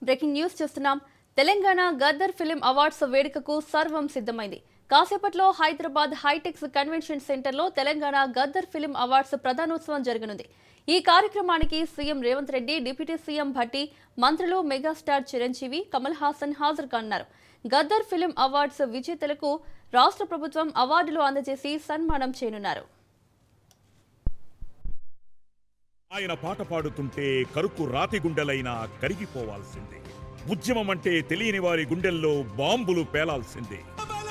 Breaking news చూస్తున్నాం. Telangana Gaddar film awards వేడుకకు సర్వం సిద్ధమైంది. కాసేపట్లో హైదరాబాద్ హైటెక్స్ కన్వెన్షన్ సెంటర్లో తెలంగాణ గద్దర్ ఫిలిం అవార్డ్స్ ప్రధానోత్సవం జరగనుంది. ఈ కార్యక్రమానికి CM Revanth Reddy, deputy CM Bhatti, మంత్రులు మెగాస్టార్ చిరంజీవి, కమల్ హాసన్ హాజరు కానున్నారు. గద్దర్ ఫిలిం అవార్డ్స్ విజేతలకు రాష్ట్ర ప్రభుత్వం అవార్డులు అందజేసి సన్మానం చేయనున్నారు. ఆయన పాట పాడుతుంటే కరుకు రాతి గుండెలైనా కరిగిపోవాల్సిందే. ఉద్యమం అంటే తెలియని వారి గుండెల్లో బాంబులు పేలాల్సిందే.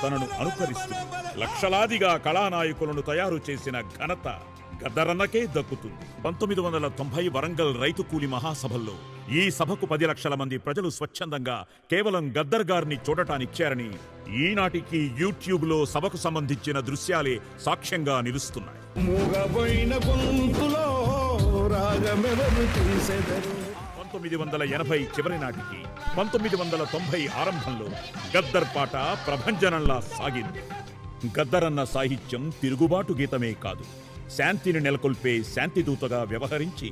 తనను అనుకరిస్తూ లక్షలాదిగా కళానాయకులను తయారు చేసిన ఘనత గద్దరన్నకే దక్కుతుంది. 1990 వరంగల్ రైతు కూలి మహాసభల్లో ఈ సభకు 10 లక్షల మంది ప్రజలు స్వచ్ఛందంగా కేవలం గద్దర్ గారిని చూడటానిచ్చారని ఈనాటికి యూట్యూబ్ లో సభకు సంబంధించిన దృశ్యాలే సాక్ష్యంగా నిలుస్తున్నాయి. 1980 చివరి నాటికి 1990 ఆరంభంలో గద్దర్ పాట ప్రభంజనంలా సాగింది. గద్దరన్న సాహిత్యం తిరుగుబాటు గీతమే కాదు, శాంతిని నెలకొల్పే శాంతిదూతగా వ్యవహరించి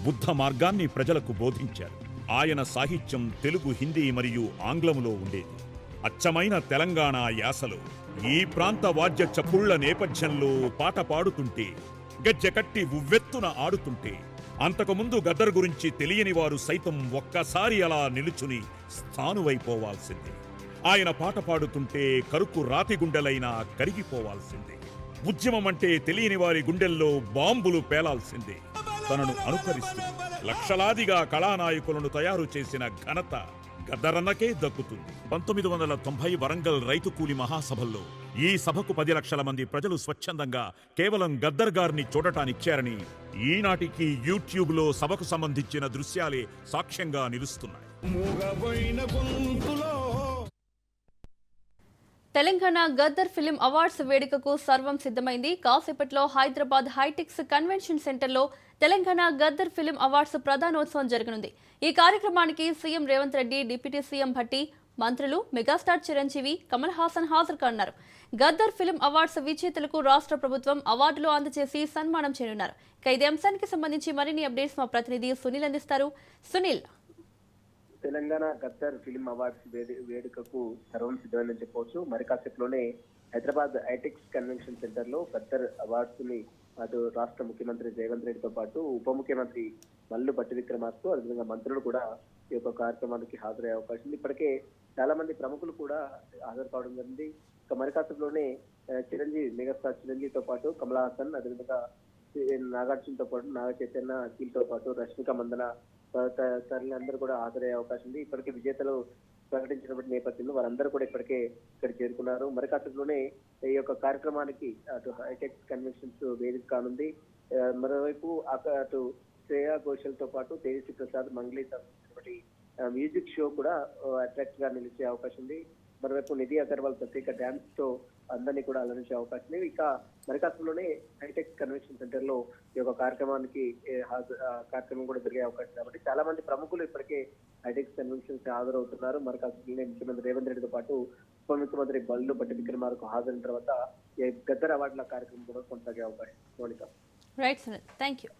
బుద్ధ మార్గాన్ని ప్రజలకు బోధించారు. ఆయన సాహిత్యం తెలుగు, హిందీ మరియు ఆంగ్లములో ఉండేది. అచ్చమైన తెలంగాణ యాసలో ఈ ప్రాంత వాద్య చప్పుళ్ల నేపథ్యంలో పాట పాడుతుంటే, గజ్జెకట్టి ఉవ్వెత్తున ఆడుతుంటే అంతకుముందు గద్దర్ గురించి తెలియని వారు సైతం ఒక్కసారి అలా నిలుచుని స్థానువైపోవాల్సిందే. ఆయన పాట పాడుతుంటే కరుకు రాతి గుండెలైనా కరిగిపోవాల్సిందే. ఉద్యమం అంటే తెలియని వారి గుండెల్లో బాంబులు పేలాల్సిందే. తనను అనుకరిస్తూ లక్షలాదిగా కళానాయకులను తయారు చేసిన ఘనత గద్దరన్నకే దక్కుతుంది. 1990 వరంగల్ రైతు కూలి మహాసభల్లో ఈ సభకు 10 లక్షల మంది ప్రజలు స్వచ్ఛందంగా కేవలం గద్దర్ గారిని చూడటానిచ్చారని ఈనాటికి యూట్యూబ్ లో సభకు సంబంధించిన దృశ్యాలే సాక్ష్యంగా నిలుస్తున్నాయి. తెలంగాణ గద్దర్ ఫిలిం అవార్డ్స్ వేడుకకు సర్వం సిద్ధమైంది. కాసేపట్లో హైదరాబాద్ హైటెక్స్ కన్వెన్షన్ సెంటర్లో తెలంగాణ గద్దర్ ఫిలిం అవార్డ్స్ ప్రధానోత్సవం జరగనుంది. ఈ కార్యక్రమానికి CM Revanth Reddy, deputy CM Bhatti, మంత్రులు మెగాస్టార్ చిరంజీవి, కమల్ హాసన్ హాజరు కానున్నారు. గద్దర్ ఫిలిం అవార్డ్స్ విజేతలకు రాష్ట్ర ప్రభుత్వం అవార్డులు అందజేసి సన్మానం చేయనున్నారు. ఇదే అంశానికి సంబంధించి మరిన్ని అప్డేట్స్ మా ప్రతినిధి సునీల్ అందిస్తారు. సునీల్, తెలంగాణ గద్దర్ ఫిలిం అవార్డ్స్ వేడుకకు సర్వం సిద్ధమైందని చెప్పవచ్చు. మరి కాసేపులోనే హైదరాబాద్ హైటెక్స్ కన్వెన్షన్ సెంటర్ లో గద్దర్ అవార్డ్స్ ని అటు రాష్ట్ర ముఖ్యమంత్రి రేవంత్ రెడ్డితో పాటు ఉప ముఖ్యమంత్రి మల్లు భట్టి విక్రమార్క, అదేవిధంగా మంత్రులు కూడా ఈ యొక్క కార్యక్రమానికి హాజరయ్యే అవకాశం ఉంది. ఇప్పటికే చాలా మంది ప్రముఖులు కూడా హాజరు కావడం జరిగింది. ఇక మరి కాసేపులోనే చిరంజీవి, మెగాస్టార్ చిరంజీవితో పాటు కమల్ హాసన్, అదేవిధంగా నాగార్జునతో పాటు నాగ చైతన్య, అఖిల్తో పాటు రష్మిక మందన తల్లిదండ్రులు కూడా హాజరయ్యే అవకాశం ఉంది. ఇప్పటికే విజేతలు ప్రకటించినటువంటి నేపథ్యంలో వారందరూ కూడా ఇప్పటికే ఇక్కడ చేరుకున్నారు. మరి కాసేపులోనే ఈ యొక్క కార్యక్రమానికి అటు హైటెక్స్ కన్వెన్షన్స్ వేదిక కానుంది. మరోవైపు అటు శ్రేయా ఘోషల్ తో పాటు తేజస్వి ప్రసాద్, మంగ్లీ సంబంధించినటువంటి మ్యూజిక్ షో కూడా అట్రాక్ట్ గా నిలిచే అవకాశం ఉంది. మరోవైపు నిధి అగర్వాల్ ప్రత్యేక డాన్స్ తో అందరినీ కూడా అలరించే అవకాశం ఉంది. ఇక మరికాసంలోనే హైటెక్స్ కన్వెన్షన్ సెంటర్ లో ఈ యొక్క కార్యక్రమానికి కార్యక్రమం కూడా జరిగే అవకాశం కాబట్టి చాలా మంది ప్రముఖులు ఇప్పటికే హైటెక్స్ కన్వెన్షన్స్ హాజరవుతున్నారు. మరికాసంలోనే ముఖ్యమంత్రి రేవంత్ రెడ్డితో పాటు ఉప ముఖ్యమంత్రి మల్లు భట్టి విక్రమార్క హాజరైన తర్వాత గద్దర్ అవార్డుల కార్యక్రమం కూడా కొనసాగే అవకాశం. Right, thank you.